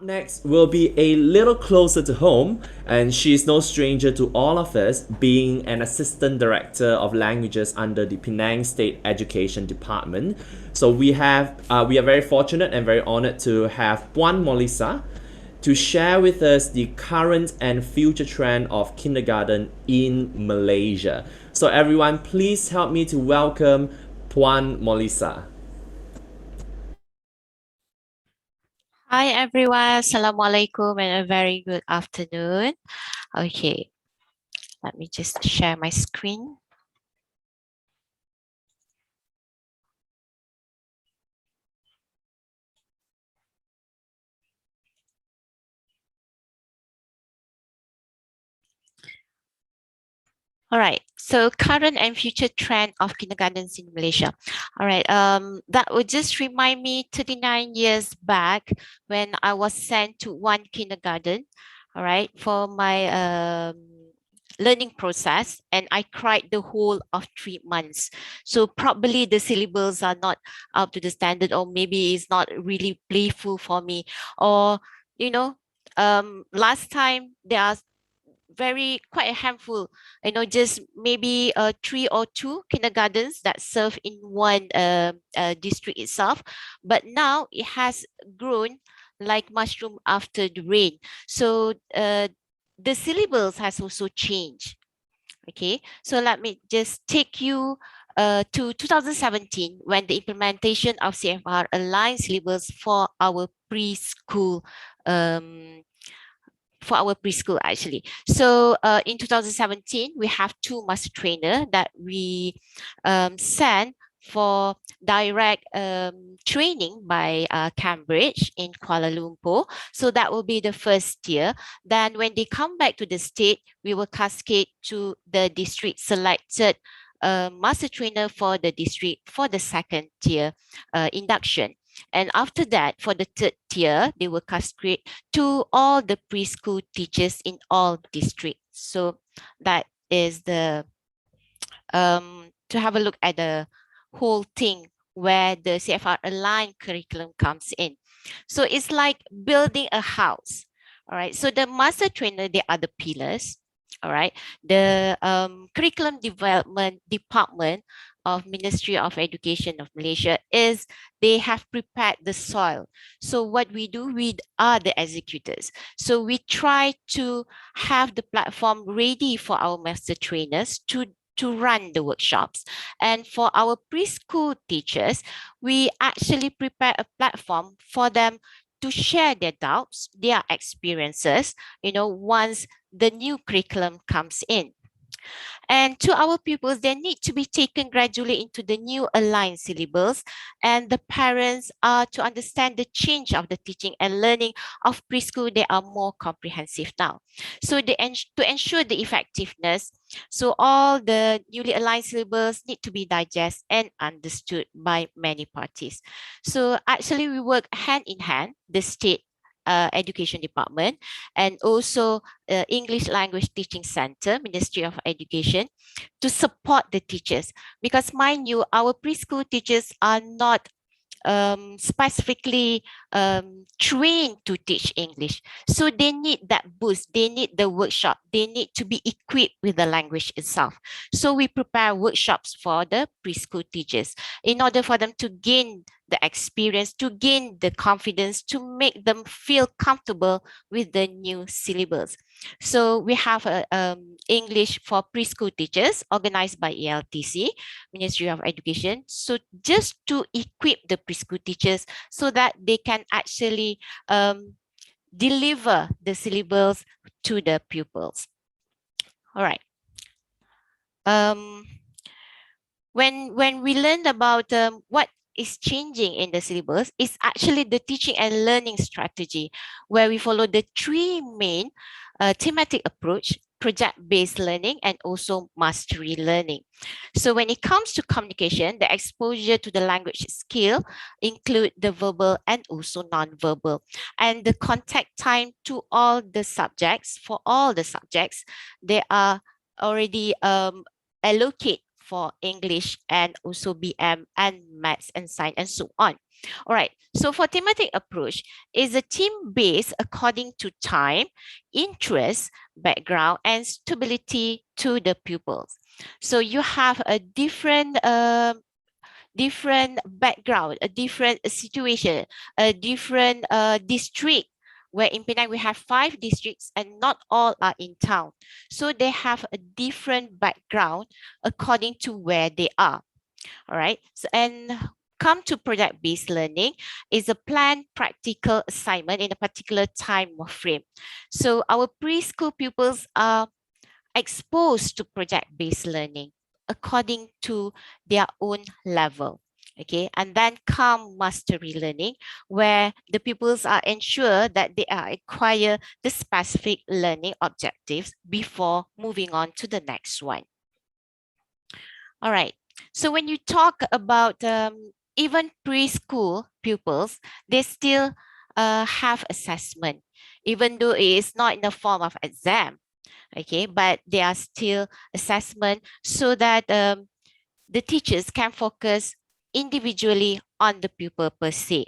Up next will be a little closer to home, and she's no stranger to all of us, being an assistant director of languages under the Penang State Education Department. So we are very fortunate and very honored to have Puan Molisa to share with us the current and future trend of kindergarten in Malaysia. So everyone, please help me to welcome Puan Molisa. Hi everyone, Assalamualaikum and a very good afternoon. Okay, let me just share my screen. All right, so current and future trend of kindergartens in Malaysia. All right, that would just remind me 39 years back when I was sent to one kindergarten, all right, for my learning process, and I cried the whole of 3 months. So probably the syllables are not up to the standard, or maybe it's not really playful for me, or you know, last time there are quite a handful, just maybe 3 or 2 kindergartens that serve in one district itself, but now it has grown like mushroom after the rain. So the syllables has also changed. Okay, so let me just take you to 2017, when the implementation of CEFR aligned syllabus um, for our preschool actually. So in 2017, we have 2 master trainer that we sent for direct training by Cambridge in Kuala Lumpur. So that will be the first year. Then when they come back to the state, we will cascade to the district selected master trainer for the district for the second tier induction. And after that, for the third tier, they will cascade to all the preschool teachers in all districts. So that is the to have a look at the whole thing where the CFR aligned curriculum comes in. So it's like building a house. All right. So the master trainer, they are the pillars. All right. The curriculum development department of Ministry of Education of Malaysia is they have prepared the soil. So what we do, we are the executors. So we try to have the platform ready for our master trainers to run the workshops. And for our preschool teachers, we actually prepare a platform for them to share their doubts, their experiences, once the new curriculum comes in. And to our pupils, they need to be taken gradually into the new aligned syllabus. And the parents are to understand the change of the teaching and learning of preschool. They are more comprehensive now. So to ensure the effectiveness, so all the newly aligned syllabus need to be digested and understood by many parties. So actually we work hand in hand, the state education department, and also English Language Teaching Center, Ministry of Education, to support the teachers. Because mind you, our preschool teachers are not specifically trained to teach English. So they need that boost, they need the workshop, they need to be equipped with the language itself. So we prepare workshops for the preschool teachers in order for them to gain the experience, to gain the confidence, to make them feel comfortable with the new syllabus. So we have a English for preschool teachers organized by ELTC, Ministry of Education. So just to equip the preschool teachers so that they can actually deliver the syllabus to the pupils. All right. When we learned about what is changing in the syllabus, is actually the teaching and learning strategy, where we follow the 3 main thematic approach: project-based learning and also mastery learning. So when it comes to communication, the exposure to the language skill include the verbal and also non-verbal. And the contact time to all the subjects, for all the subjects, they are already allocate for English and also BM and Maths and Science and so on. All right, so for thematic approach is a team based according to time, interest, background, and stability to the pupils. So you have a different background, a different situation, a different district, where in Penang we have 5 districts and not all are in town. So they have a different background according to where they are. All right. So, and come to project-based learning is a planned practical assignment in a particular time frame. So our preschool pupils are exposed to project-based learning according to their own level. Okay, and then come mastery learning, where the pupils are ensured that they are acquire the specific learning objectives before moving on to the next one. All right, so when you talk about even preschool pupils, they still have assessment, even though it is not in the form of exam. Okay, but they are still assessment so that the teachers can focus individually on the pupil per se.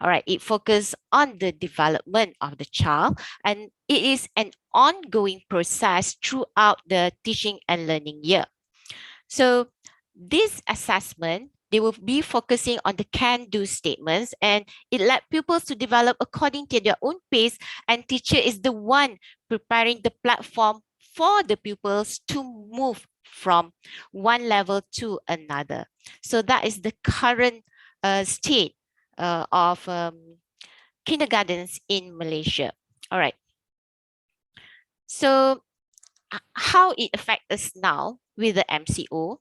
All right, it focuses on the development of the child, and it is an ongoing process throughout the teaching and learning year. So this assessment, they will be focusing on the can-do statements, and it let pupils to develop according to their own pace, and teacher is the one preparing the platform for the pupils to move from one level to another. So that is the current state of kindergartens in Malaysia. All right. So how it affects us now with the MCO,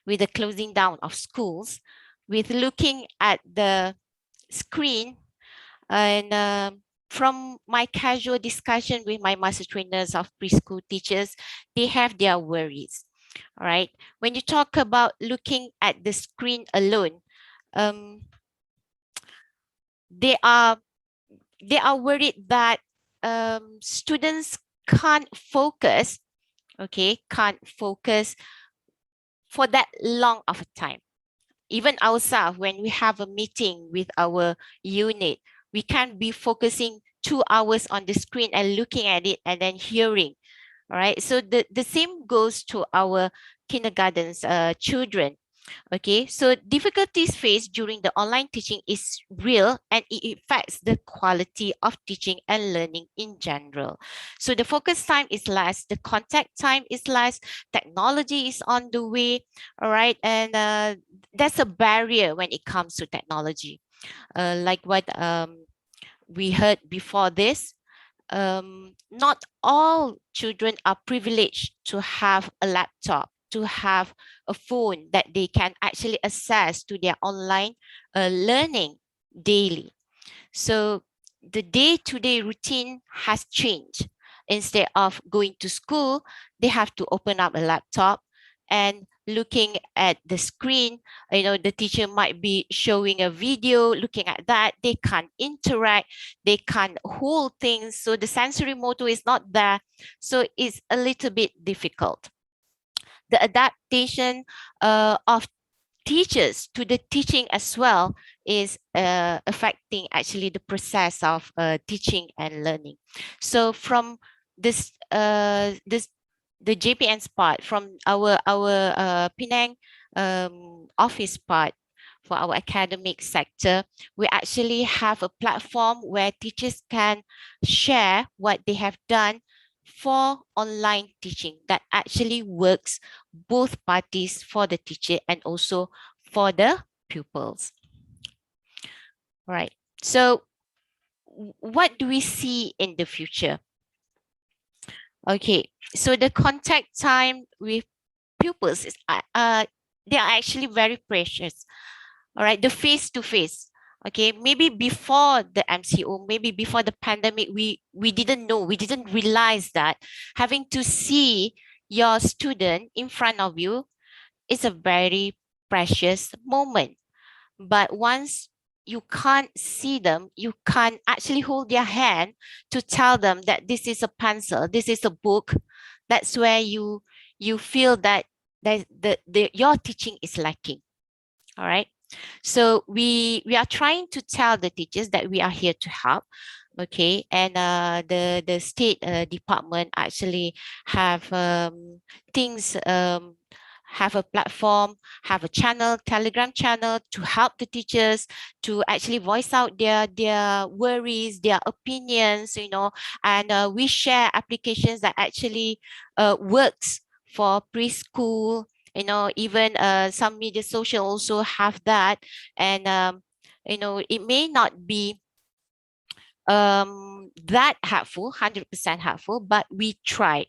with the closing down of schools, with looking at the screen, and from my casual discussion with my master trainers of preschool teachers, they have their worries. All right. When you talk about looking at the screen alone, they are worried that students can't focus, okay, can't focus for that long of a time. Even ourselves, when we have a meeting with our unit, we can't be focusing 2 hours on the screen and looking at it and then hearing. All right. So the same goes to our kindergarten's children. Okay, so difficulties faced during the online teaching is real, and it affects the quality of teaching and learning in general. So the focus time is less, the contact time is less, technology is on the way, all right, and there's a barrier when it comes to technology. Like what we heard before this, not all children are privileged to have a laptop, to have a phone that they can actually access to their online learning daily. So the day-to-day routine has changed. Instead of going to school, they have to open up a laptop and looking at the screen. You know, the teacher might be showing a video, looking at that, they can't interact, they can't hold things, so the sensory motor is not there, so it's a little bit difficult. The adaptation of teachers to the teaching as well is affecting actually the process of teaching and learning. So from this the JPN's part, from our Penang office part, for our academic sector, we actually have a platform where teachers can share what they have done for online teaching that actually works both parties, for the teacher and also for the pupils. All right. So what do we see in the future? Okay, so the contact time with pupils is they are actually very precious. All right, the face-to-face. Okay, maybe before the MCO, maybe before the pandemic, we didn't know, we didn't realize that having to see your student in front of you is a very precious moment. But once you can't see them, you can't actually hold their hand to tell them that this is a pencil, this is a book. That's where you feel that your teaching is lacking. All right. So we are trying to tell the teachers that we are here to help. Okay, and the state department actually have things, have a platform, have a channel, Telegram channel, to help the teachers to actually voice out their worries, their opinions, you know, and we share applications that actually works for preschool. You know, even some media social also have that, and you know, it may not be that helpful, 100% helpful, but we try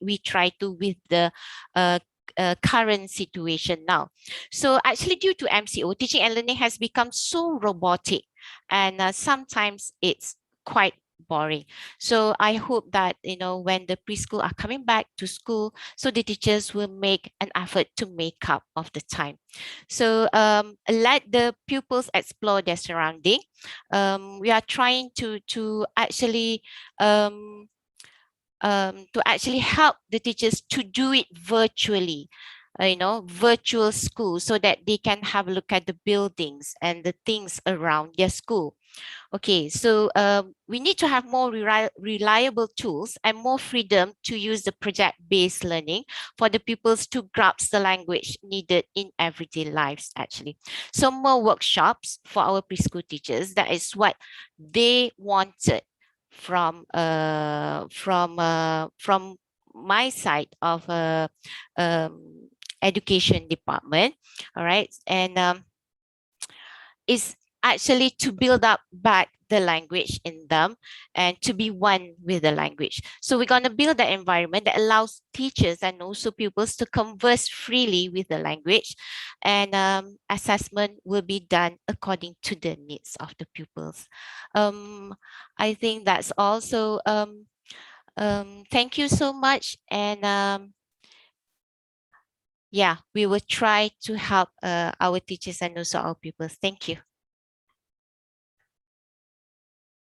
to with the current situation now. So actually, due to MCO, teaching and learning has become so robotic, and sometimes it's quite boring. So I hope that, you know, when the preschool are coming back to school, so the teachers will make an effort to make up of the time. So let the pupils explore their surrounding. We are trying to actually help the teachers to do it virtually, you know, virtual school, so that they can have a look at the buildings and the things around their school. Okay, so we need to have more reliable tools and more freedom to use the project-based learning for the pupils to grasp the language needed in everyday lives, actually. So more workshops for our preschool teachers. That is what they wanted from my side of education department. All right, and is actually to build up back the language in them and to be one with the language. So we're going to build an environment that allows teachers and also pupils to converse freely with the language, and assessment will be done according to the needs of the pupils. I think that's also thank you so much, and yeah, we will try to help our teachers and also our pupils. Thank you.